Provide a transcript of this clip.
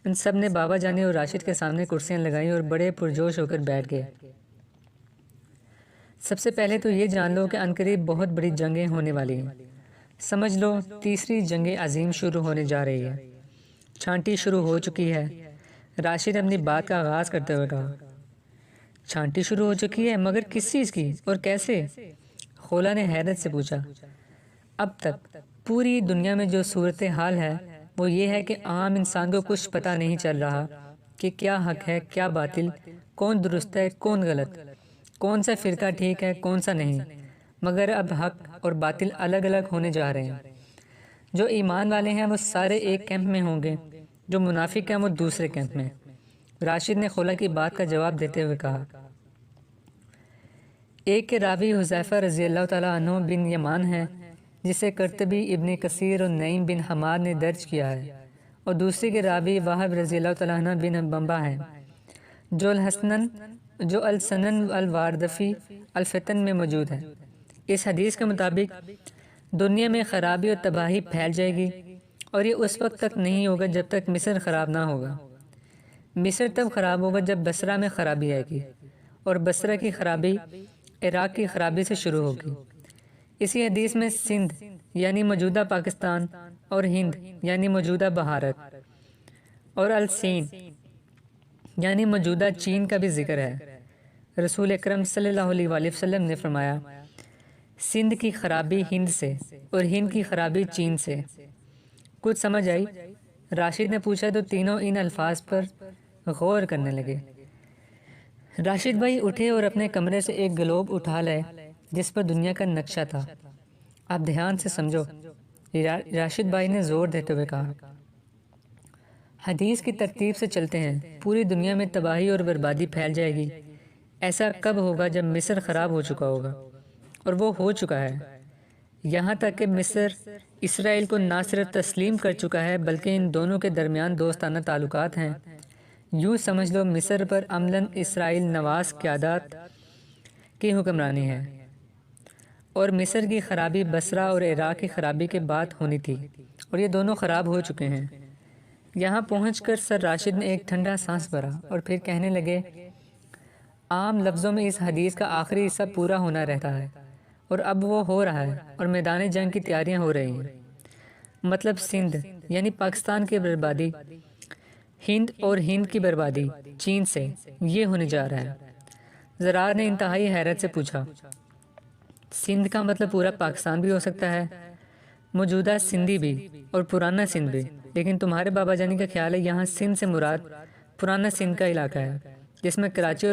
ان سب نے بابا جانی اور راشد کے سامنے کرسیاں لگائیں اور بڑے پرجوش ہو کر بیٹھ گئے۔ سب سے پہلے تو یہ جان لو کہ عنقریب بہت بڑی جنگیں ہونے والی ہیں۔ سمجھ لو تیسری جنگ عظیم شروع ہونے جا رہی ہے۔ چھانٹی شروع ہو چکی ہے۔ راشد اپنی بات کا آغاز کرتے ہوئے کہا، چھانٹی شروع ہو چکی ہے، مگر کس چیز کی اور کیسے؟ خولا نے حیرت سے پوچھا۔ اب تک پوری دنیا میں جو صورتحال ہے وہ یہ ہے کہ عام انسان کو کچھ پتہ نہیں چل رہا کہ کیا حق ہے، کیا باطل، کون درست ہے، کون غلط، کون سا فرقہ ٹھیک ہے، کون سا نہیں، مگر اب حق اور باطل الگ الگ ہونے جا رہے ہیں۔ جو ایمان والے ہیں وہ سارے ایک کیمپ میں ہوں گے، جو منافق ہیں وہ دوسرے کیمپ میں۔ راشد نے خولا کی بات کا جواب دیتے ہوئے کہا، ایک کے راوی حذیفہ رضی اللہ تعالیٰ عنہ بن یمان ہے، جسے قرطبی، ابن کثیر اور نعیم بن حماد نے درج کیا ہے، اور دوسری کے راوی وہب رضی اللہ تعالیٰ عنہ بن بمبا ہیں، جو السنن الواردفی الفتن میں موجود ہے۔ اس حدیث کے مطابق دنیا میں خرابی اور تباہی پھیل جائے گی، اور یہ اس وقت تک نہیں ہوگا جب تک مصر خراب نہ ہوگا۔ مصر تب خراب ہوگا جب بصرہ میں خرابی آئے گی، اور بصرہ کی خرابی عراق کی خرابی سے شروع ہوگی۔ اسی حدیث میں سندھ یعنی موجودہ پاکستان اور ہند یعنی موجودہ بھارت اور الصین یعنی موجودہ چین کا بھی ذکر ہے۔ رسول اکرم صلی اللہ علیہ وآلہ وسلم نے فرمایا، سندھ کی خرابی ہند سے اور ہند کی خرابی چین سے۔ کچھ سمجھ آئی؟ راشد نے پوچھا تو تینوں ان الفاظ پر غور کرنے لگے۔ راشد بھائی اٹھے اور اپنے کمرے سے ایک گلوب اٹھا لائے جس پر دنیا کا نقشہ تھا۔ آپ دھیان سے سمجھو، راشد بھائی نے زور دیتے ہوئے کہا، حدیث کی ترتیب سے چلتے ہیں، پوری دنیا میں تباہی اور بربادی پھیل جائے گی۔ ایسا کب ہوگا؟ جب مصر خراب ہو چکا ہوگا، اور وہ ہو چکا ہے۔ یہاں تک کہ مصر اسرائیل کو نہ صرف تسلیم کر چکا ہے بلکہ ان دونوں کے درمیان دوستانہ تعلقات ہیں۔ یوں سمجھ لو مصر پر عملاً اسرائیل نواز قیادت کی حکمرانی ہے، اور مصر کی خرابی بصرہ اور عراق کی خرابی کے بعد ہونی تھی، اور یہ دونوں خراب ہو چکے ہیں۔ یہاں پہنچ کر سر راشد نے ایک ٹھنڈا سانس بھرا اور پھر کہنے لگے، عام لفظوں میں اس حدیث کا آخری حصہ پورا ہونا رہتا ہے، اور اب وہ ہو رہا ہے، اور میدان جنگ کی تیاریاں ہو رہی ہیں۔ مطلب سندھ یعنی پاکستان کی بربادی، ہند اور ہند کی بربادی چین سے، یہ ہونے جا رہا ہے۔ زرار نے انتہائی حیرت سے پوچھا، سندھ کا مطلب پورا پاکستان بھی ہو سکتا ہے، موجودہ سندھی بھی اور پرانا سندھ بھی، لیکن تمہارے بابا جانی کا خیال ہے یہاں سندھ سے مراد پرانا سندھ کا علاقہ ہے، جس میں کراچی اور